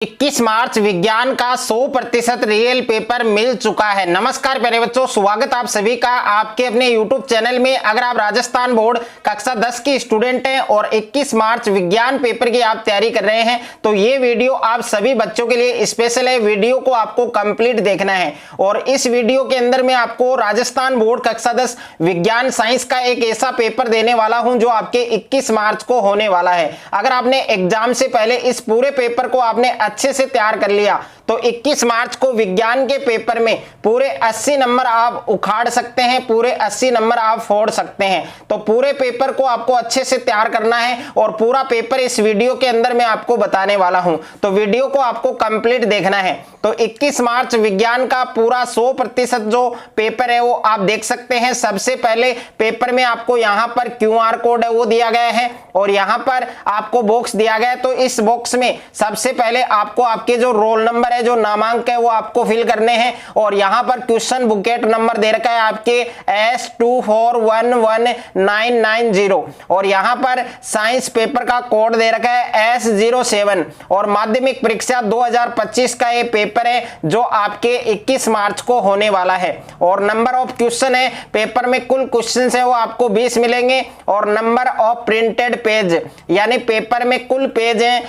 21 मार्च विज्ञान का 100% real paper मिल चुका है। नमस्कार प्यारे बच्चों, स्वागत आप सभी का आपके अपने YouTube चैनल में। अगर आप राजस्थान बोर्ड कक्षा 10 की स्टूडेंट हैं और 21 मार्च विज्ञान पेपर की आप तैयारी कर रहे हैं तो ये वीडियो आप सभी बच्चों के लिए स्पेशल है। वीडियो को आपको कंप्लीट देखना है और इस वीडियो के अंदर मैं आपको राजस्थान बोर्ड कक्षा 10 विज्ञान साइंस का एक ऐसा पेपर देने वाला हूं जो आपके 21 मार्च को होने वाला है। अगर आपने एग्जाम से पहले इस पूरे पेपर को आपने अच्छे से तैयार कर लिया तो 21 मार्च को विज्ञान के पेपर में पूरे 80 नंबर आप उखाड़ सकते हैं, पूरे 80 नंबर आप फोड़ सकते हैं। तो पूरे पेपर को आपको अच्छे से तैयार करना है और पूरा पेपर इस वीडियो के अंदर मैं आपको बताने वाला हूं, तो वीडियो को आपको कंप्लीट देखना है। तो 21 मार्च विज्ञान का पूरा 100% जो पेपर है वो आप देख सकते हैं। सबसे पहले पेपर में आपको यहां पर QR कोड है वो दिया गया है और यहां पर आपको बॉक्स दिया गया है। तो इस बॉक्स में सबसे पहले आपको आपके जो रोल नंबर है, जो नामांक है वो आपको फिल करने हैं और यहां पर क्वेश्चन बुकेट नंबर दे रखा है आपके S241190 और यहां पर साइंस पेपर का कोड दे रखा है S07 और माध्यमिक परीक्षा 2025 का ये पेपर है जो आपके 21 मार्च को होने वाला है। और नंबर ऑफ क्वेश्चन है पेपर में, कुल क्वेश्चन है वो आपको 20 मिलेंगे और नंबर ऑफ प्रिंटेड पेज यानी पेपर में कुल पेज हैं,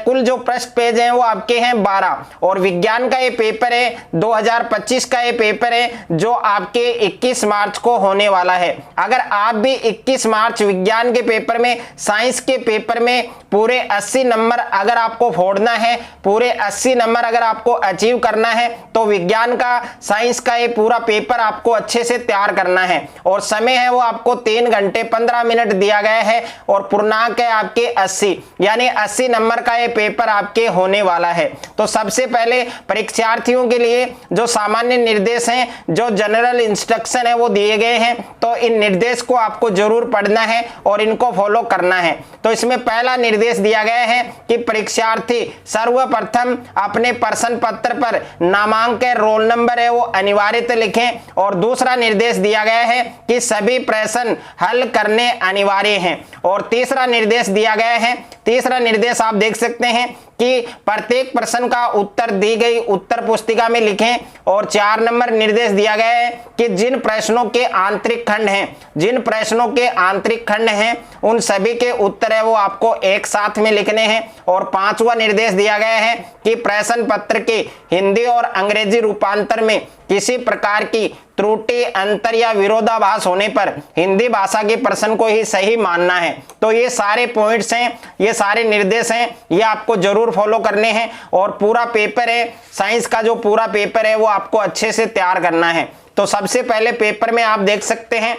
कुल जो पृष्ठ पेज हैं वो आपके हैं 12 और विज्ञान का ये पेपर है 2025 का ये पेपर है जो आपके 21 मार्च को होने वाला है। अगर आप भी 21 मार्च विज्ञान के पेपर में, साइंस के पेपर में पूरे 80 नंबर अगर आपको फोड़ना है, पूरे 80 नंबर अगर आपको अचीव करना है तो विज्ञान का, साइंस का ये पूरा पेपर आपको अच्छे से तैयार करना है। और समय है वो आपको 3 घंटे 15 मिनट दिया गया है और पूर्णांक है आपके 80 यानी 80 नंबर का ये पेपर आपके होने वाला है। तो सबसे पहले परीक्षार्थियों के लिए जो सामान्य निर्देश हैं, जो जनरल इंस्ट्रक्शन है वो दिए गए हैं, तो इन निर्देश को आपको जरूर पढ़ना है और इनको फॉलो करना है। तो इसमें पहला निर्देश दिया गया है कि परीक्षार्थी सर्वप्रथम अपने प्रश्न पत्र पर नामांक रोल नंबर है वो अनिवार्यतः लिखें और दूसरा निर्देश दिया गया है कि सभी प्रश्न हल करने अनिवार्य हैं। और तीसरा निर्देश दिया गया है, तीसरा निर्देश आप देख सकते हैं कि प्रत्येक प्रश्न का उत्तर दी गई उत्तर पुस्तिका में लिखें। और 4 नंबर निर्देश दिया गया है कि जिन प्रश्नों के आंतरिक खंड हैं, जिन प्रश्नों के आंतरिक खंड हैं उन सभी के उत्तर है वो आपको एक साथ में लिखने हैं। और 5वां निर्देश दिया गया है कि प्रश्न पत्र के हिंदी और अंग्रेजी रूपांतर में किसी प्रकार की त्रुटि, अंतर या विरोधाभास होने पर हिंदी भाषा के प्रश्न को ही सही मानना है। तो ये सारे पॉइंट्स हैं, ये सारे निर्देश हैं, ये आपको जरूर फॉलो करने हैं और पूरा पेपर है, साइंस का जो पूरा पेपर है वो आपको अच्छे से तैयार करना है। तो सबसे पहले पेपर में आप देख सकते हैं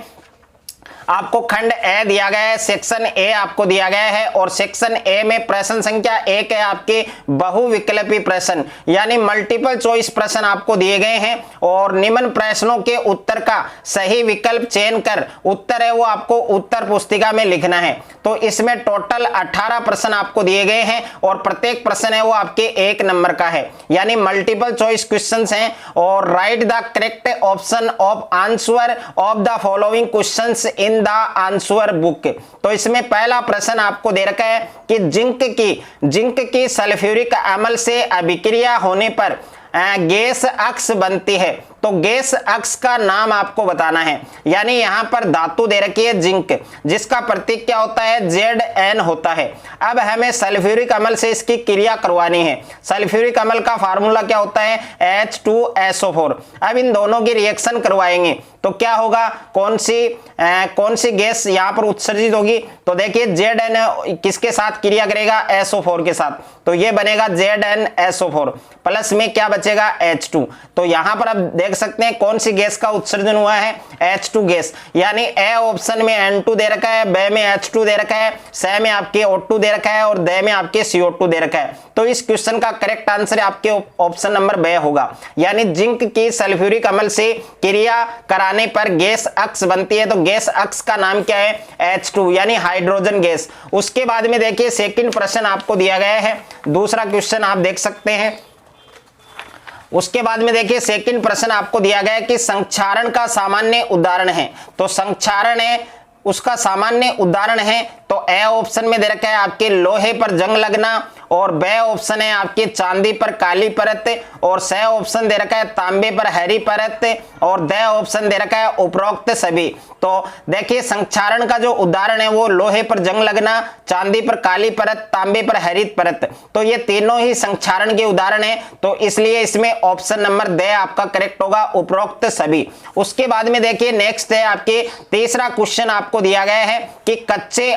आपको खंड ए दिया गया है, सेक्शन ए आपको दिया गया है और सेक्शन ए में प्रश्न संख्या 1 है आपके बहुविकल्पी प्रश्न यानी मल्टीपल चॉइस प्रश्न आपको दिए गए हैं और निम्न प्रश्नों के उत्तर का सही विकल्प चयन कर उत्तर है वो आपको उत्तर पुस्तिका में लिखना है। तो इसमें टोटल 18 प्रश्न आपको दिए गए हैं और प्रत्येक प्रश्न है वो आपके 1 नंबर का है यानी मल्टीपल चॉइस क्वेश्चंस हैं। और right the correct option of answer of the following questions in the answer book. तो इसमें पहला प्रश्न आपको दे रखा है कि जिंक की सल्फ्यूरिक अम्ल से अभिक्रिया होने पर गैस अक्स बनती है। तो गैस अक्स का नाम आपको बताना है यानी यहां पर धातु दे रखी है जिंक, जिसका प्रतीक क्या होता है Zn होता है। अब हमें सल्फ्यूरिक अम्ल से इसकी क्रिया करवानी है। सल्फ्यूरिक अम्ल का फार्मूला क्या होता है H2SO4। अब इन दोनों की रिएक्शन करवाएंगे तो क्या होगा, कौन सी गैस यहां पर उत्सर्जित होगी। तो देखिए Zn किसके साथ क्रिया करेगा, SO4 के साथ, तो ये बनेगा ZnSO4 प्लस में क्या बचेगा H2। तो यहां पर आप देख सकते हैं कौन सी गैस का उत्सर्जन हुआ है H2 गैस यानी ए ऑप्शन में N2 दे रखा है, बे में H2 दे रखा है, स में आपके O2 दे रखा है और द में आपके CO2 दे रखा है। तो इस क्वेश्चन का करेक्ट आंसर आपके ऑप्शन नंबर बे होगा यानी जिंक की सल्फ्यूरिक अम्ल से क्रिया कराने पर गैस अक्स बनती है। तो गैस अक्स का नाम क्या है H2 यानी हाइड्रोजन गैस। उसके बाद में देखिए सेकंड प्रश्न आपको दिया गया है, दूसरा क्वेश्चन आप देख सकते हैं। उसके बाद में देखिए सेकंड प्रश्न आपको दिया गया है कि संक्षारण का सामान्य उदाहरण है। तो संक्षारण है उसका सामान्य उदाहरण है तो ए ऑप्शन में दे रखा है आपके लोहे पर जंग लगना और ब ऑप्शन है आपके चांदी पर काली परत, और स ऑप्शन दे रखा है तांबे पर हरी परत, और द ऑप्शन दे रखा है उपरोक्त सभी। तो देखिए संक्षारण का जो उदाहरण है वो लोहे पर जंग लगना, चांदी पर काली परत, तांबे पर हरित परत, तो ये तीनों ही संक्षारण के उदाहरण है, तो इसलिए इसमें ऑप्शन नंबर द आपका करेक्ट होगा, उपरोक्त सभी। उसके बाद में देखिए नेक्स्ट है आपके तीसरा क्वेश्चन आपको दिया गया है कि कच्चे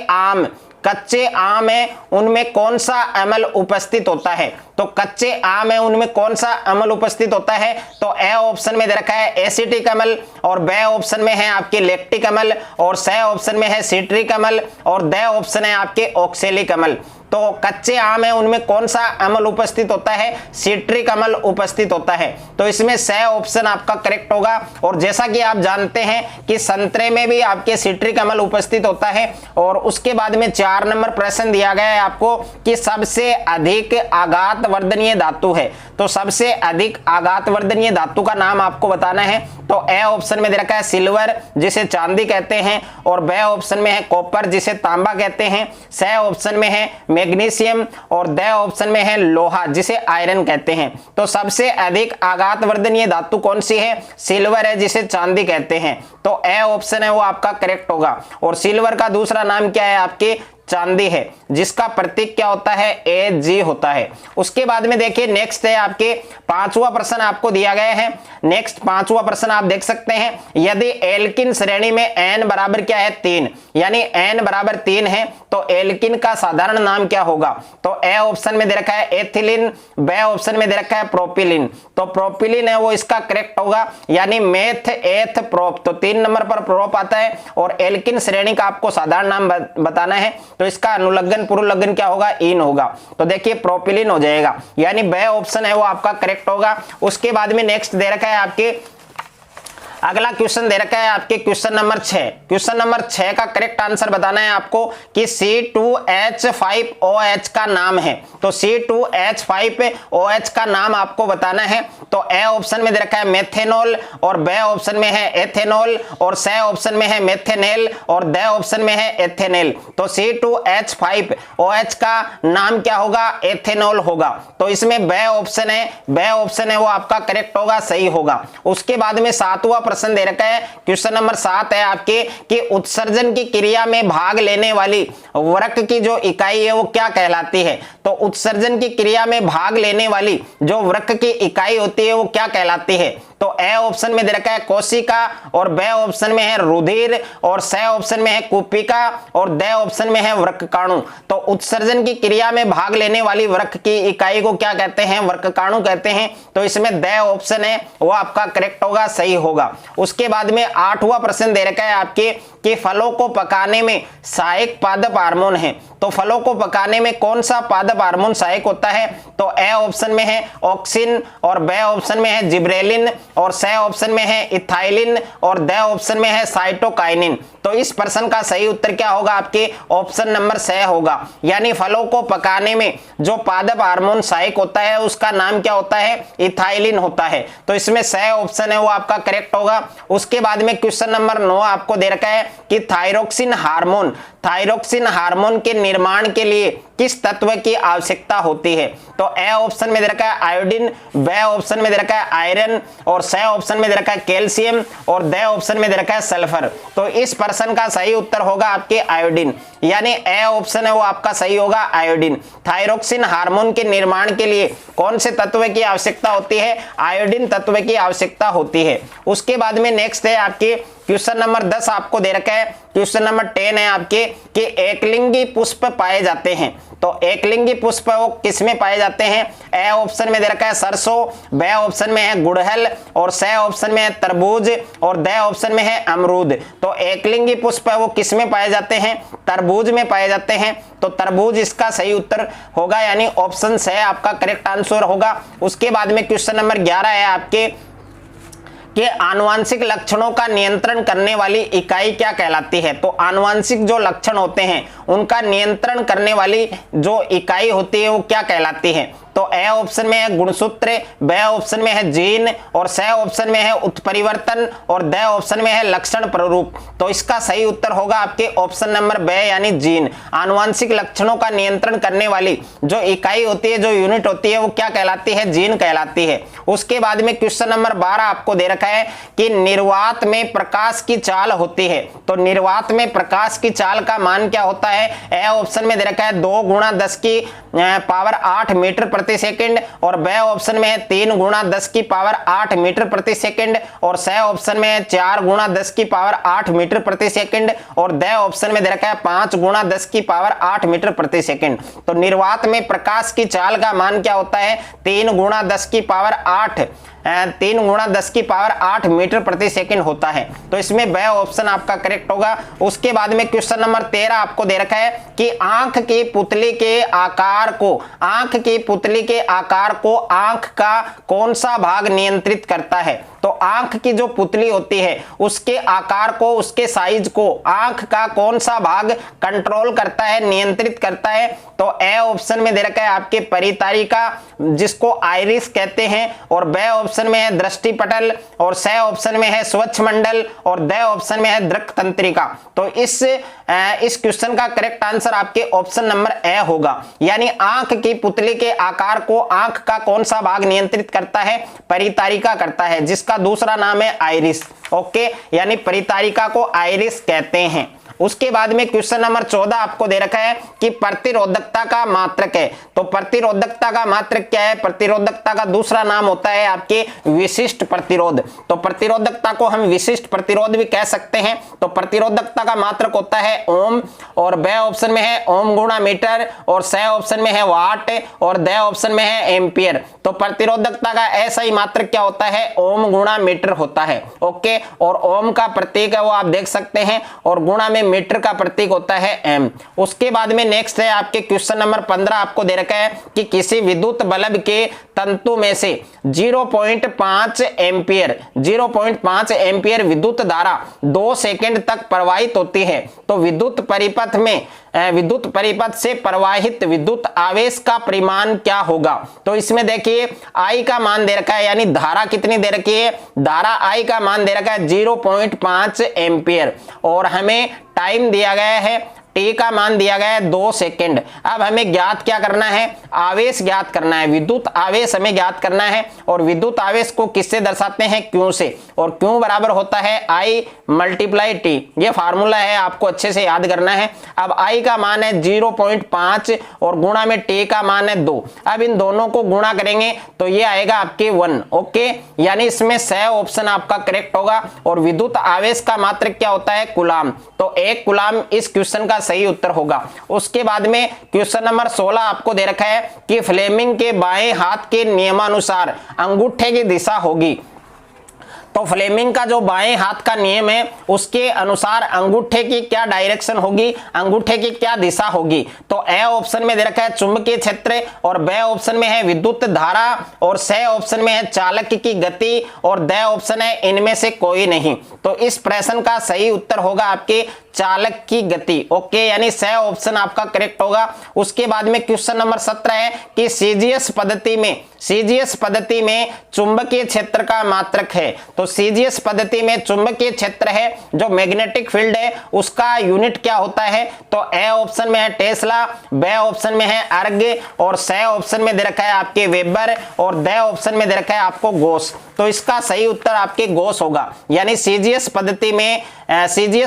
आम है उनमें कौन सा अम्ल उपस्थित होता है। तो कच्चे आम है उनमें कौन सा अम्ल उपस्थित होता है, तो ए ऑप्शन में दे रखा है एसिटिक अम्ल, और बी ऑप्शन में है आपके लैक्टिक अम्ल, और सी ऑप्शन में है सिट्रिक अम्ल, और द ऑप्शन है आपके ऑक्सैलिक अम्ल। तो कच्चे आम है उनमें कौन सा अम्ल उपस्थित होता है, सिट्रिक अम्ल उपस्थित होता है, तो इसमें सी ऑप्शन आपका करेक्ट होगा। और जैसा कि आप जानते हैं कि संतरे में भी आपके सिट्रिक अम्ल उपस्थित होता है। और उसके बाद में 4 नंबर प्रश्न दिया गया है आपको कि सबसे अधिक आघात वर्धनीय धातु है, तो सबसे अधिक आघात वर्धनीय धातु का नाम आपको बताना है। तो ए ऑप्शन में दे रखा है सिल्वर जिसे चांदी कहते हैं, और बी ऑप्शन में है कॉपर जिसे तांबा कहते हैं, सी ऑप्शन में है मैग्नीशियम, और द ऑप्शन में है लोहा जिसे आयरन कहते हैं। तो सबसे अधिक आघात वर्धनीय धातु कौन सी है, सिल्वर है जिसे चांदी कहते हैं, तो ए ऑप्शन है वो आपका करेक्ट होगा। और सिल्वर का दूसरा नाम क्या है आपके, चांदी है, जिसका प्रतीक क्या होता है, Ag होता है। उसके बाद में देखिए नेक्स्ट है आपके 5वां प्रश्न आपको दिया गया है। नेक्स्ट 5वां प्रश्न आप देख सकते हैं, यदि एल्किन श्रेणी में n बराबर क्या है 3, यानी n बराबर 3 है तो एल्किन का साधारण नाम क्या होगा। तो ए ऑप्शन में दे रखा है एथिलीन, बी ऑप्शन में दे रखा है प्रोपिलीन, तो प्रोपिलीन है वो इसका करेक्ट होगा, यानी मेथ एथ प्रोप, तो 3 नंबर पर प्रोप आता है। और एल्किन श्रेणी का आपको साधारण नाम बताना है, तो इसका अनुलग्न पुरुलग्न क्या होगा, इन होगा, तो देखिए प्रोपिलीन हो जाएगा, यानी बी ऑप्शन है वो आपका करेक्ट होगा। उसके बाद में नेक्स्ट दे रखा है आपके अगला क्वेश्चन दे रखा है आपके क्वेश्चन नंबर 6। क्वेश्चन नंबर 6 का करेक्ट आंसर बताना है आपको कि C2H5OH का नाम है, तो C2H5OH का नाम आपको बताना है। तो ए ऑप्शन में दे रखा है मेथेनॉल, और बी ऑप्शन में है एथेनॉल, और सी ऑप्शन में है मेथेनेल, और द ऑप्शन में है एथेनेल। तो C2H5OH का नाम क्या होगा, एथेनॉल होगा, तो इसमें बी ऑप्शन है वो आपका करेक्ट होगा, सही होगा। उसके बाद में 7वां प्रश्न दे रखा है, क्वेश्चन नंबर 7 है आपके कि उत्सर्जन की क्रिया में भाग लेने वाली वृक्क की जो इकाई है वो क्या कहलाती है। तो उत्सर्जन की क्रिया में भाग लेने वाली जो वृक्क की इकाई होती है वो क्या कहलाती है। तो ए ऑप्शन में दे रखा है कोशिका, और बी ऑप्शन में है रुधिर, और सी ऑप्शन में है कुपिका, और द ऑप्शन में है वृक्काणु। तो उत्सर्जन की क्रिया में भाग लेने वाली वृक्क की इकाई को क्या कहते हैं, वृक्काणु कहते हैं, तो इसमें द ऑप्शन है वो आपका करेक्ट होगा, सही होगा। उसके बाद में 8वां प्रश्न दे रखा है आपके कि फलों को पकाने में सहायक पादप हार्मोन है, तो फलों को पकाने में कौन सा पादप हार्मोन सहायक होता है। तो ए ऑप्शन में है ऑक्सिन, और बी ऑप्शन में है जिब्रेलिन, और सी ऑप्शन में है इथाइलिन, और द ऑप्शन में है साइटोकाइनिन। तो इस प्रश्न का सही उत्तर क्या होगा, आपके ऑप्शन नंबर सी होगा, यानी फलों को पकाने में जो पादप हार्मोन सहायक होता है उसका नाम क्या होता है, इथाइलिन होता है, तो इसमें सी ऑप्शन है वो आपका करेक्ट होगा। उसके बाद में क्वेश्चन नंबर 9 आपको दे रखा है कि थायरोक्सिन हार्मोन के निर्माण के लिए किस तत्व की आवश्यकता होती है। तो ए ऑप्शन में दे रखा है आयोडीन, बी ऑप्शन में दे रखा है आयरन, और सी ऑप्शन में दे रखा है कैल्शियम, और द ऑप्शन में दे रखा है सल्फर। तो इस प्रश्न का सही उत्तर होगा आपके आयोडीन, यानी ए ऑप्शन है वो आपका सही होगा, आयोडीन। थायरोक्सिन हार्मोन के निर्माण के लिए कौन से तत्व की आवश्यकता होती है, आयोडीन तत्व की आवश्यकता होती है। उसके बाद में नेक्स्ट है आपके क्वेश्चन नंबर 10 आपको दे रखा है। क्वेश्चन नंबर 10 है आपके कि एकलिंगी पुष्प पाए जाते हैं, तो एकलिंगी पुष्प वो किसमें पाए जाते हैं। ए ऑप्शन में दे रखा है सरसों, बी ऑप्शन में है गुड़हल, और सी ऑप्शन में है तरबूज, और द ऑप्शन में है अमरूद। तो एकलिंगी पुष्प वो किसमें पाए जाते हैं, तरबूज में पाए जाते हैं, तो तरबूज इसका सही उत्तर होगा, यानी ऑप्शन सी आपका करेक्ट आंसर होगा। उसके बाद में क्वेश्चन नंबर 11 है आपके कि आनुवांशिक लक्षणों का नियंत्रण करने वाली इकाई क्या कहलाती है। तो आनुवांशिक जो लक्षण होते हैं उनका नियंत्रण करने वाली जो इकाई होती है वो क्या कहलाती है। तो तो ए ऑप्शन में है गुणसूत्र, ब ऑप्शन में है जीन और स ऑप्शन में है उत्परिवर्तन और द ऑप्शन में है लक्षण प्ररूप। तो इसका सही उत्तर होगा आपके ऑप्शन नंबर ब यानी जीन। आनुवंशिक लक्षणों का नियंत्रण करने वाली जो इकाई होती है, जो यूनिट होती है, वो क्या कहलाती है? जीन कहलाती है। उसके बाद में क्वेश्चन नंबर 12 आपको दे रखा है कि निर्वात में प्रकाश की चाल होती है। तो निर्वात में प्रकाश की चाल का मान क्या होता है? ए ऑप्शन में दे रखा है 2 × 10 की पावर 8 मीटर प्रति सेकंड और ब ऑप्शन में है 3 × 10 की पावर 8 मीटर प्रति सेकंड और स ऑप्शन में है 4 × 10 की पावर 8 मीटर प्रति सेकंड और द ऑप्शन में दे रखा है 5 × 10 की पावर 8 मीटर प्रति सेकंड। तो निर्वात में प्रकाश की चाल का मान क्या होता है? 3 × 10 की पावर 8 मीटर प्रति सेकंड होता है। तो इसमें ब ऑप्शन आपका करेक्ट होगा। उसके बाद में क्वेश्चन नंबर 13 आपको दे रखा है कि आंख की पुतली के आकार को आंख का कौन सा भाग नियंत्रित करता है? तो आंख की जो पुतली होती है उसके आकार को, उसके साइज को आंख का कौन सा भाग कंट्रोल करता है, नियंत्रित करता है? तो ए ऑप्शन में दे रखा है आपके परितारिका जिसको आइरिस कहते हैं और ब ऑप्शन में है दृष्टिपटल और स ऑप्शन में है स्वच्छ मंडल और द ऑप्शन में है दृक् तंत्रिका। तो इस क्वेश्चन का करेक्ट आंसर आपके ऑप्शन नंबर ए होगा। यानी आंख की पुतली के आकार को आंख का कौन सा भाग नियंत्रित करता है? परितारिका करता है, जिसका दूसरा नाम है आइरिस। ओके, यानी परितारिका को आइरिस कहते हैं। उसके बाद में क्वेश्चन नंबर 14 आपको दे रखा है कि प्रतिरोधकता का मात्रक है। तो प्रतिरोधकता का मात्रक क्या है? प्रतिरोधकता का दूसरा नाम होता है आपके विशिष्ट प्रतिरोध। तो प्रतिरोधकता को हम विशिष्ट प्रतिरोध भी कह सकते हैं। तो प्रतिरोधकता का मात्रक होता है ओम और ब ऑप्शन में है ओम गुणा मीटर और स ऑप्शन में है वाट और द ऑप्शन में है एम्पियर। तो प्रतिरोधकता का ऐसा ही मात्रक क्या होता है? ओम गुणा मीटर होता है। ओके, और ओम का प्रतीक है वो आप देख सकते हैं और गुणा में मीटर का प्रतीक होता है एम। उसके बाद में नेक्स्ट है आपके क्वेश्चन नंबर 15 आपको दे रखा है कि किसी विद्युत बल्ब के तंतु में से 0.5 एम्पियर विद्युत धारा 2 सेकंड तक प्रवाहित होती है। तो विद्युत परिपथ से प्रवाहित विद्युत आवेश का परिमाण क्या होगा? तो इसमें देखिए I का मान दे रखा है, यानी धारा कितनी दे रखी है? धारा I का मान दे रखा है 0.5 एम्पियर और हमें टाइम दिया गया है, टी का मान दिया गया है 2 सेकंड। अब हमें ज्ञात क्या करना है? आवेश ज्ञात करना है, विद्युत आवेश हमें ज्ञात करना है। और विद्युत आवेश को किससे दर्शाते हैं? क्यू से। और क्यू बराबर होता है I × T। ये फार्मूला है, आपको अच्छे से याद करना है। अब I का मान है 0.5 और गुणा में T का मान है 2। अब इन दोनों को गुणा करेंगे तो ये आएगा आपके 1। ओके, यानी इसमें स ऑप्शन आपका करेक्ट होगा। और विद्युत आवेश का मात्रक क्या होता है? कूलाम। तो 1 कूलाम इस क्वेश्चन का सही उत्तर होगा। उसके बाद में क्वेश्चन नंबर 16 आपको दे रखा है कि फ्लेमिंग के बाएं हाथ के नियमानुसार अंगूठे की दिशा होगी। तो फ्लेमिंग का जो बाएं हाथ का नियम है उसके अनुसार अंगूठे की क्या डायरेक्शन होगी, अंगूठे की क्या दिशा होगी? तो ए ऑप्शन में दे रखा है चुंबकीय क्षेत्र और ब ऑप्शन में है विद्युत धारा और स ऑप्शन में है चालक की गति और द ऑप्शन है इनमें से कोई नहीं। तो इस प्रश्न का सही उत्तर होगा आपके चालक की गति। ओके, यानी स ऑप्शन आपका करेक्ट होगा। उसके बाद में क्वेश्चन नंबर 17 है कि सीजीएस पद्धति में चुंबकीय क्षेत्र का मात्रक है। तो सीजीएस पद्धति में चुंबकीय क्षेत्र है जो मैग्नेटिक फील्ड है उसका यूनिट क्या होता है? तो ए ऑप्शन में है टेस्ला, ब ऑप्शन में है अर्ग और स ऑप्शन में दे रखा है आपके वेबर और द ऑप्शन में दे रखा है आपको गॉस। तो इसका सही उत्तर आपके गॉस होगा। यानी सीजीएस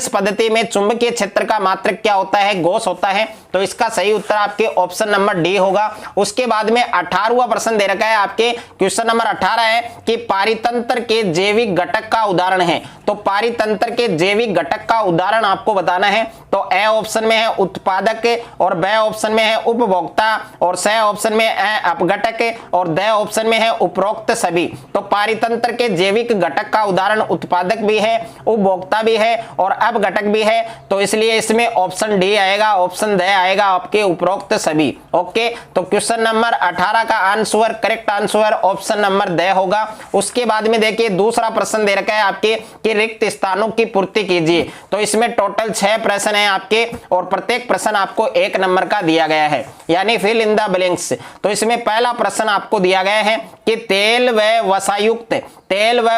पद्धति में चुंबकीय क्षेत्र का मात्रक क्या होता है? गॉस होता है। तो इसका सही उत्तर आपके ऑप्शन नंबर डी होगा। उसके बाद में 18वां प्रश्न दे रखा है आपके क्वेश्चन नंबर 18 है कि पारितंत्र के जैविक घटक का उदाहरण है। तो पारितंत्र के जैविक घटक का उदाहरण आपको बताना है। तो ए ऑप्शन में है उत्पादक और ब ऑप्शन में है उपभोक्ता और स ऑप्शन में है अपघटक और द ऑप्शन में है उपरोक्त सभी। तो पारितंत्र के जैविक घटक का उदाहरण उत्पादक भी है, उपभोक्ता भी है और अपघटक भी है। तो इसलिए इसमें ऑप्शन डी आएगा, ऑप्शन द आएगा आपके उपरोक्त सभी। ओके, तो क्वेश्चन नंबर 18 का answer correct answer option number the होगा। उसके बाद में देखिए दूसरा प्रश्न दे रखा है आपके कि रिक्त स्थानों की पूर्ति कीजिए। तो इसमें टोटल 6 प्रश्न हैं आपके और प्रत्येक प्रश्न आपको 1 नंबर का दिया गया है, यानी फिल इन द ब्लैंक्स। तो इसमें पहला प्रश्न आपको दिया गया है कि तेल व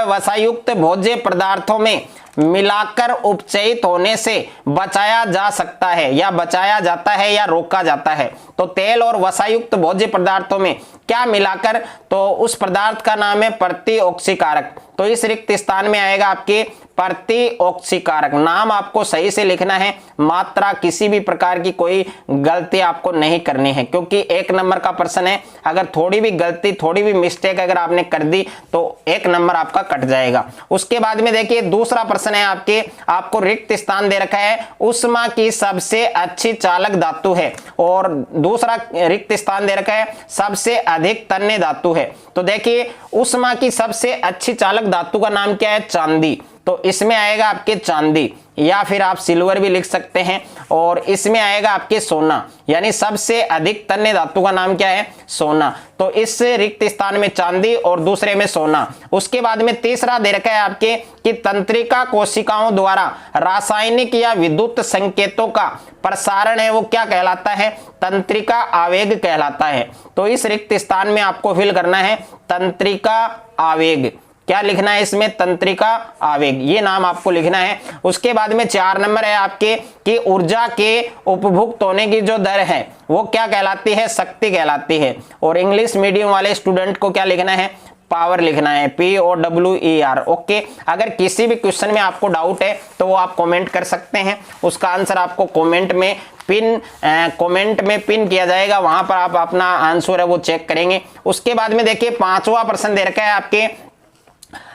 वसायुक्त भोज्य पदार्थों में मिलाकर उपचयित होने से बचाया जा सकता है या बचाया जाता है या रोका जाता है। तो तेल और वसायुक्त भोज्य पदार्थों में क्या मिलाकर, तो उस पदार्थ का नाम है प्रतिऑक्सीकारक। तो इस रिक्त स्थान में आएगा आपके प्रतिऑक्सीकारक। नाम आपको सही से लिखना है, मात्रा किसी भी प्रकार की कोई गलती आपको नहीं करनी है, क्योंकि 1 नंबर का प्रश्न है। अगर थोड़ी भी गलती, थोड़ी भी मिस्टेक अगर आपने कर दी तो 1 नंबर आपका कट जाएगा। उसके बाद में देखिए दूसरा प्रश्न है आपको रिक्त स्थान दे रखा है ऊष्मा की सबसे अच्छी चालक धातु है, और दूसरा रिक्त स्थान दे रखा है सबसे अधिक तन्य धातु है। तो देखिए ऊष्मा की सबसे अच्छी चालक धातु का नाम क्या है? चांदी। तो इसमें आएगा आपके चांदी, या फिर आप सिल्वर भी लिख सकते हैं, और इसमें आएगा आपके सोना, यानी सबसे अधिक तन्य धातु का नाम क्या है? सोना। तो इस रिक्त स्थान में चांदी और दूसरे में सोना। उसके बाद में तीसरा दे रखा है आपके कि तंत्रिका कोशिकाओं द्वारा रासायनिक या विद्युत संकेतों का प्रसारण है, वो क्या कहलाता है? तंत्रिका आवेग कहलाता है। तो इस रिक्त स्थान में आपको फिल करना है तंत्रिका आवेग। क्या लिखना है इसमें? तंत्रिका आवेग, ये नाम आपको लिखना है। उसके बाद में 4 नंबर है आपके कि ऊर्जा के उपभुक्त होने की जो दर है वो क्या कहलाती है? शक्ति कहलाती है। और इंग्लिश मीडियम वाले स्टूडेंट को क्या लिखना है? पावर लिखना है, POWER। ओके, अगर किसी भी क्वेश्चन में आपको डाउट है तो वो आप कमेंट कर सकते हैं, उसका आंसर आपको कमेंट में पिन किया जाएगा, वहां पर आप अपना आंसर है वो चेक करेंगे। उसके बाद में देखिए 5वां प्रश्न दे रखा है आपके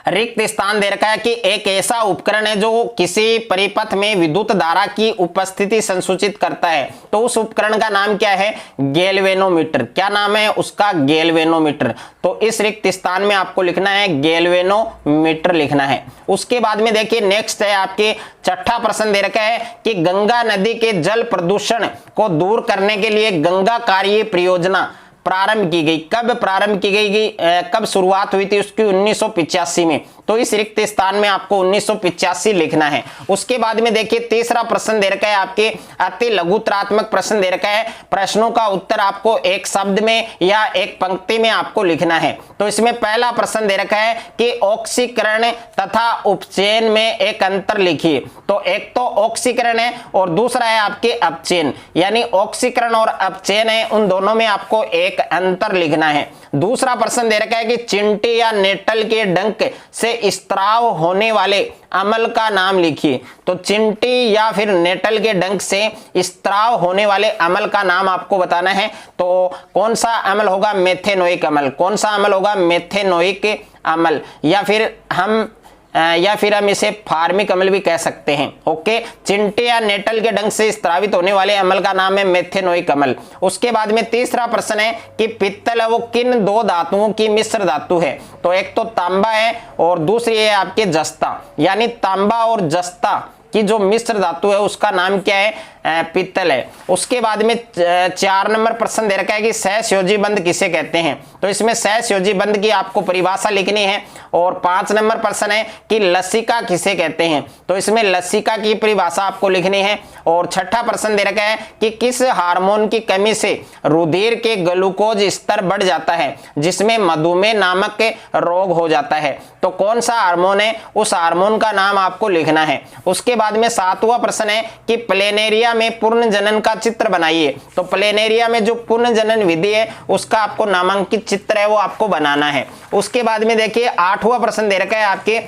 रिक्त स्थान दे रखा है कि एक ऐसा उपकरण है जो किसी परिपथ में विद्युत धारा की उपस्थिति संसूचित करता है। तो उस उपकरण का नाम क्या है? गैल्वेनोमीटर। क्या नाम है उसका? गैल्वेनोमीटर। तो इस रिक्त स्थान में आपको लिखना है गैल्वेनोमीटर लिखना है। उसके बाद में देखिए नेक्स्ट है आपके 6ठा प्रश्न दे रखा है कि गंगा नदी के जल प्रदूषण को दूर करने के लिए गंगा कार्य परियोजना प्रारंभ की गई। कब प्रारंभ की गई? कब शुरुआत हुई थी उसकी? 1985 में। तो इस रिक्त स्थान में आपको 1985 लिखना है। उसके बाद में देखिए तीसरा प्रश्न दे रखा है आपके अति लघुत्रात्मक प्रश्न दे रखा है, प्रश्नों का उत्तर आपको एक शब्द में या एक पंक्ति में आपको लिखना है। तो इसमें पहला प्रश्न दे रखा है कि ऑक्सीकरण तथा उपचयन में एक अंतर लिखिए। तो एक तो ऑक्सीकरण है और दूसरा है आपके अपचयन, यानी ऑक्सीकरण और अपचयन है, उन दोनों में आपको एक अंतर लिखना है। दूसरा प्रश्न दे रखा है कि चिंटी या नेटल के डंक से स्त्राव होने वाले अम्ल का नाम लिखिए। तो चिंटी या फिर नेटल के डंक से स्त्राव होने वाले अम्ल का नाम आपको बताना है। तो कौन सा अम्ल होगा? मेथेनोइक अम्ल। कौन सा अम्ल होगा? मेथेनोइक अम्ल, या फिर हम इसे फार्मिक अम्ल भी कह सकते हैं। ओके, चिंटी या नेटल के डंक से स्त्रावित होने वाले अम्ल का नाम है मेथेनोइक अम्ल। उसके बाद में तीसरा प्रश्न है कि पित्तल है वो किन 2 धातुओं की मिश्र धातु है? तो एक तो तांबा है और दूसरी है आपके जस्ता, यानी तांबा और जस्ता की जो मिश्र धातु है उसका नाम क्या है? पित्तल है। उसके बाद में 4 नंबर प्रश्न दे रखा है कि सहसंयोजी बंध किसे कहते हैं? तो इसमें सहसंयोजी बंध की आपको परिभाषा लिखनी है। और 5 नंबर प्रश्न है कि लसिका किसे कहते हैं? तो इसमें लसिका की परिभाषा आपको लिखनी है। और 6ठा प्रश्न दे रखा है कि किस हार्मोन की कमी से रुधिर के ग्लूकोज स्तर बढ़ जाता है जिसमें मधुमेह नामक रोग हो जाता है? तो कौन सा हार्मोन है? उस हार्मोन का नाम आपको लिखना है। उसके बाद में 7वां प्रश्न है कि प्लेनेरिया में पूर्ण जनन का चित्र बनाइए। तो प्लेनेरिया में जो पूर्ण जनन विधि है उसका आपको नामांकित चित्र है वो आपको बनाना है। उसके बाद में देखिए 8वां प्रश्न दे रखा है आपके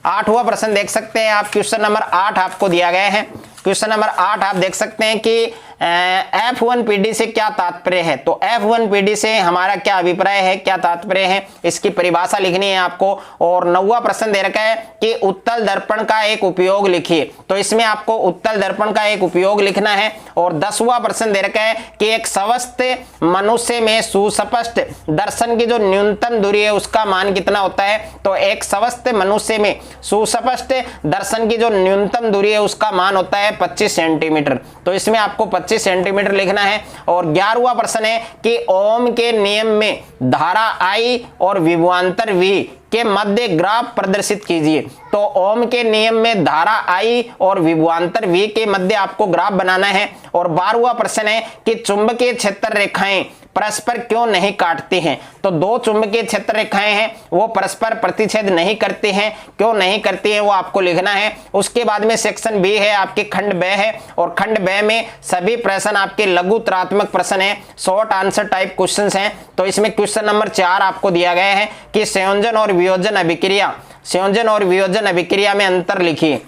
8वां प्रश्न देख सकते हैं आप, क्वेश्चन नंबर 8 आपको दिया गया है। क्वेश्चन नंबर 8 आप देख सकते हैं कि F1PD से क्या तात्पर्य है? तो F1PD से हमारा क्या अभिप्राय है, क्या तात्पर्य है, इसकी परिभाषा लिखनी है आपको। और 9वां प्रश्न दे रखा है कि उत्तल दर्पण का एक उपयोग लिखिए। तो इसमें आपको उत्तल दर्पण का एक उपयोग लिखना है। और 10वां प्रश्न दे रखा है कि एक स्वस्थ मनुष्य में सुस्पष्ट दर्शन की जो न्यूनतम दूरी है उसका मान कितना होता है? तो एक स्वस्थ मनुष्य में सुस्पष्ट दर्शन की जो न्यूनतम दूरी है उसका मान होता है 25 सेंटीमीटर। तो इसमें आपको 25 सेंटीमीटर लिखना है। और 11वां प्रश्न है कि ओम के नियम में धारा I और विभवांतर V के मध्य ग्राफ प्रदर्शित कीजिए। तो ओम के नियम में धारा I और विभवांतर V के मध्य आपको ग्राफ बनाना है। और 12वां प्रश्न है कि चुंबकीय क्षेत्र रेखाएं परस्पर क्यों नहीं काटती हैं। तो दो चुंबकीय क्षेत्र रेखाएं हैं वो परस्पर प्रतिच्छेद नहीं करते हैं, क्यों नहीं करती हैं वो आपको लिखना है। उसके बाद में सेक्शन बी है आपके खंड ब है, और खंड ब में सभी प्रश्न आपके लघु उत्तरात्मक प्रश्न है, शॉर्ट आंसर टाइप क्वेश्चन हैं। तो इसमें क्वेश्चन नंबर 4 आपको दिया गया है कि संयोजन और वियोजन अभिक्रिया, संयोजन और वियोजन अभिक्रिया में अंतर लिखिए।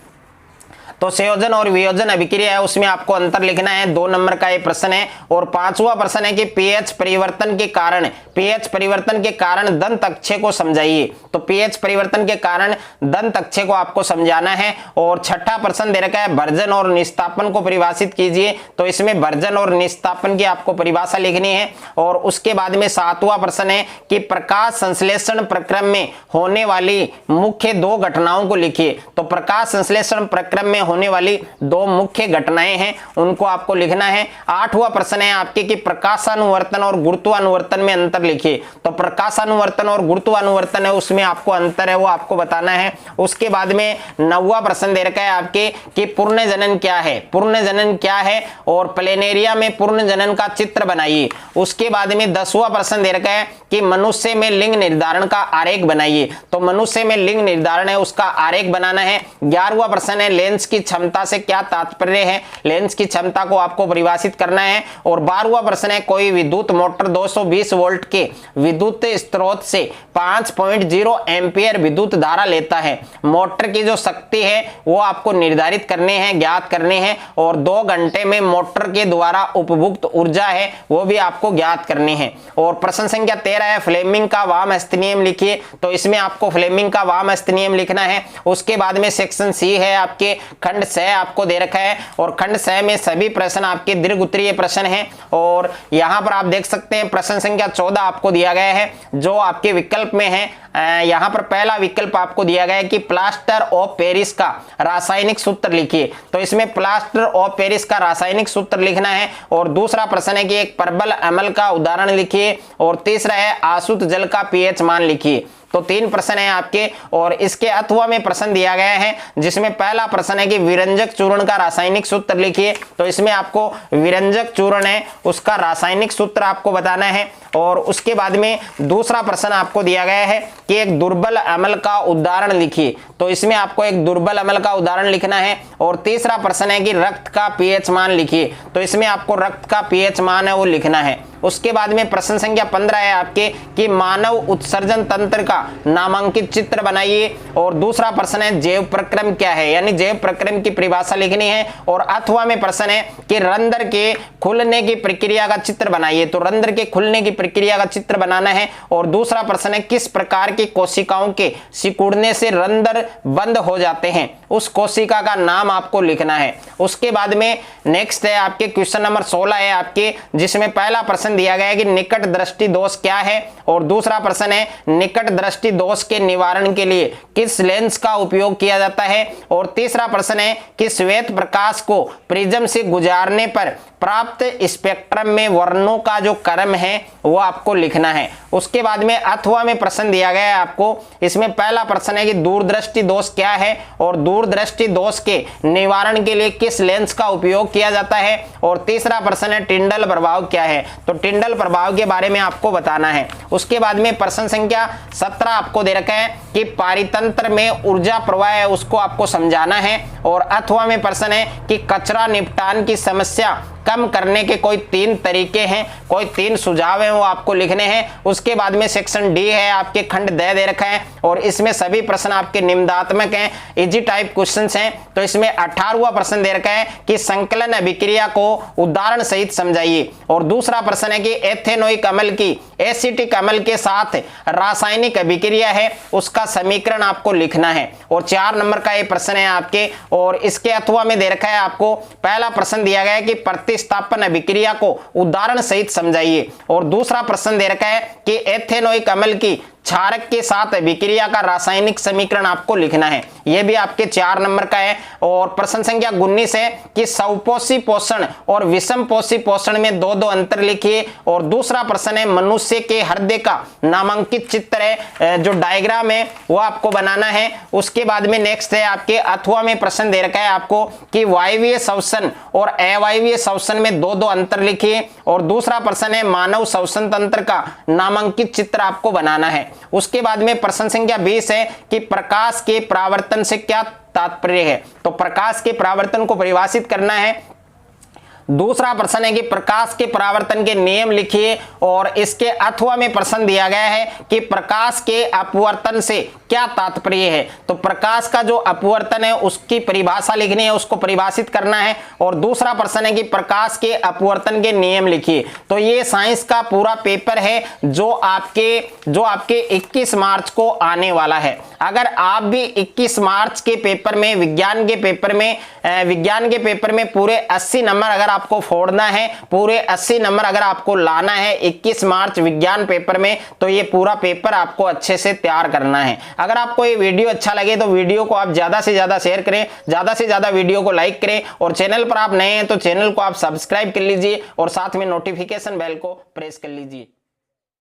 तो संयोजन और वियोजन अभिक्रिया है उसमें आपको अंतर लिखना है। 2 नंबर का ये प्रश्न है। और 5वां प्रश्न है कि पीएच परिवर्तन के कारण, पीएच परिवर्तन के कारण दंत अक्षय को समझाइए। तो पीएच परिवर्तन के कारण दंत अक्षय को आपको समझाना है। और 6ठा प्रश्न दे रखा है भर्जन और निस्तापन को परिभाषित कीजिए। तो इसमें भर्जन और निस्तापन की आपको परिभाषा लिखनी है। और उसके बाद में 7वां प्रश्न है कि प्रकाश संश्लेषण प्रक्रम में होने वाली मुख्य 2 घटनाओं को लिखिए। तो प्रकाश संश्लेषण प्रक्रम में होने वाली 2 मुख्य घटनाएं हैं उनको आपको लिखना है। 8वां प्रश्न है आपके कि प्रकाशानुवर्तन और गुरुत्वानुवर्तन में अंतर लिखिए। तो प्रकाशानुवर्तन और गुरुत्वानुवर्तन है उसमें आपको अंतर है वो आपको बताना है। उसके बाद में 9वां प्रश्न दे रखा है आपके कि पूर्ण जनन क्या है, पूर्ण जनन क्या है और प्लेनेरिया में पूर्ण जनन का चित्र बनाइए। उसके बाद में 10वां प्रश्न दे रखा है कि मनुष्य में लिंग निर्धारण का आरेख बनाइए। तो मनुष्य में लिंग निर्धारण है उसका आरेख बनाना है। 11वां प्रश्न है लेंस की क्षमता से क्या तात्पर्य है, लेंस की क्षमता को आपको परिभाषित करना है। और 12वां प्रश्न है कोई विद्युत मोटर 220 वोल्ट के विद्युत स्रोत से 5.0 एम्पियर विद्युत धारा लेता है, मोटर की जो शक्ति है वो आपको निर्धारित करने हैं, ज्ञात करने हैं। और 2 घंटे में मोटर के द्वारा उपभुक्त ऊर्जा है वो भी आपको ज्ञात करनी है। और प्रश्न संख्या 13 है फ्लेमिंग का वामहस्त नियम लिखिए। तो इसमें आपको फ्लेमिंग का वामहस्त नियम लिखना है। उसके बाद में सेक्शन सी है आपके खंड स आपको दे रखा है। और खंड स में सभी प्रश्न आपके दीर्घ उत्तरीय प्रश्न हैं। और यहां पर आप देख सकते हैं प्रश्न संख्या 14 आपको दिया गया है जो आपके विकल्प में है। यहां पर पहला विकल्प आपको दिया गया है कि प्लास्टर ऑफ पेरिस का रासायनिक सूत्र लिखिए। तो इसमें प्लास्टर ऑफ पेरिस का रासायनिक सूत्र लिखना है। और दूसरा प्रश्न है कि एक प्रबल अम्ल का उदाहरण लिखिए। और तीसरा है आशुद्ध जल का पीएच मान लिखिए। तो 3 प्रश्न है आपके। और इसके अथवा में प्रश्न दिया गया है जिसमें पहला प्रश्न है कि विरंजक चूर्ण का रासायनिक सूत्र लिखिए। तो इसमें आपको विरंजक चूर्ण है उसका रासायनिक सूत्र आपको बताना है। और उसके बाद में दूसरा प्रश्न आपको दिया गया है कि एक दुर्बल अम्ल का उदाहरण लिखिए। तो इसमें आपको एक दुर्बल अम्ल का उदाहरण लिखना है। और तीसरा प्रश्न है कि रक्त का पीएच मान लिखिए। तो इसमें आपको रक्त का पीएच मान है वो लिखना है। उसके बाद में प्रश्न संख्या 15 है आपके कि मानव उत्सर्जन तंत्र का नामांकित चित्र बनाइए। और दूसरा प्रश्न है जैव प्रक्रम क्या है, यानी जैव प्रक्रम की परिभाषा लिखनी है। और अथवा में प्रश्न है कि रंध्र के खुलने की प्रक्रिया का चित्र बनाइए। तो रंध्र के खुलने की प्रक्रिया का चित्र बनाना है। और दूसरा प्रश्न है किस प्रकार की कोशिकाओं के सिकुड़ने से रंध्र बंद हो जाते हैं, उस कोशिका का नाम आपको लिखना है। उसके बाद में नेक्स्ट है आपके क्वेश्चन नंबर 16 है आपके जिसमें पहला प्रश्न दिया गया है कि निकट दृष्टि दोष क्या है। और दूसरा प्रश्न है निकट दृष्टि दोष के निवारण के लिए किस लेंस का उपयोग किया जाता है। और तीसरा प्रश्न है कि श्वेत प्रकाश को प्रिज्म से गुजारने पर प्राप्त स्पेक्ट्रम में वर्णों का जो क्रम है वो आपको लिखना है। उसके बाद में अथवा में प्रश्न दिया गया है आपको। इसमें पहला प्रश्न है कि दूरदृष्टि दोष क्या है और दूरदृष्टि दोष के निवारण के लिए किस लेंस का उपयोग किया जाता है। और तीसरा प्रश्न है टिंडल प्रभाव क्या है। तो टिंडल प्रभाव के बारे में आपको बताना है। उसके बाद में प्रश्न संख्या 17 आपको दे रखा है कि पारितंत्र में ऊर्जा प्रवाह है उसको आपको समझाना है। और अथवा में प्रश्न है कि कचरा निपटान की समस्या कम करने के कोई 3 तरीके हैं, कोई 3 सुझाव हैं वो आपको लिखने हैं। उसके बाद में सेक्शन डी है आपके खंड द दे रखा है। और इसमें सभी प्रश्न आपके निम्नात्मक हैं, इजी टाइप क्वेश्चंस हैं। तो इसमें 18वां प्रश्न दे रखा है कि संकलन अभिक्रिया को उदाहरण सहित समझाइए। और दूसरा प्रश्न है कि एथेनोइक अम्ल की एसिटिक अम्ल के साथ रासायनिक अभिक्रिया है उसका समीकरण आपको लिखना है। और 4 नंबर का ये प्रश्न है आपके। और इसके अथवा में दे रखा है आपको पहला प्रश्न दिया गया है कि प्रतिस्थापन अभिक्रिया को उदाहरण सहित समझाइए। और दूसरा प्रश्न दे रखा है कि एथेनोइक अम्ल की क्षारक के साथ अभिक्रिया का रासायनिक समीकरण आपको लिखना है। यह भी आपके 4 नंबर का है। और प्रश्न संख्या 19 है कि सौपोषी पोषण और विषम पोषी पोषण में दो अंतर लिखिए। और दूसरा प्रश्न है मनुष्य के हृदय का नामांकित चित्र है, जो डायग्राम है वो आपको बनाना है। उसके बाद में नेक्स्ट है आपके अथवा में प्रश्न दे रखा है आपको कि वायवीय श्वसन और अवायवीय श्वसन में दो अंतर लिखिए। और दूसरा प्रश्न है मानव श्वसन तंत्र का नामांकित चित्र आपको बनाना है। उसके बाद में प्रश्न संख्या 20 है कि प्रकाश के परावर्तन से क्या तात्पर्य है। तो प्रकाश के परावर्तन को परिभाषित करना है। दूसरा प्रश्न है कि प्रकाश के परावर्तन के नियम लिखिए। और इसके अथवा में प्रश्न दिया गया है कि प्रकाश के अपवर्तन से क्या तात्पर्य है। तो प्रकाश का जो अपवर्तन है उसकी परिभाषा लिखनी है, उसको परिभाषित करना है। और दूसरा प्रश्न है कि प्रकाश के अपवर्तन के नियम लिखिए। तो ये साइंस का पूरा पेपर है जो आपके 21 मार्च को आने वाला है। अगर आप भी 21 मार्च के पेपर में विज्ञान के पेपर में पूरे 80 नंबर अगर आपको फोड़ना है, पूरे 80 नंबर अगर आपको लाना है 21 मार्च विज्ञान पेपर में, तो ये पूरा पेपर आपको अच्छे से तैयार करना है। अगर आपको ये वीडियो अच्छा लगे तो वीडियो को आप ज्यादा से ज्यादा शेयर करें, ज्यादा से ज्यादा वीडियो को लाइक करें। और चैनल पर आप नए हैं तो चैनल को आप सब्सक्राइब कर लीजिए और साथ में नोटिफिकेशन बेल को प्रेस कर लीजिए।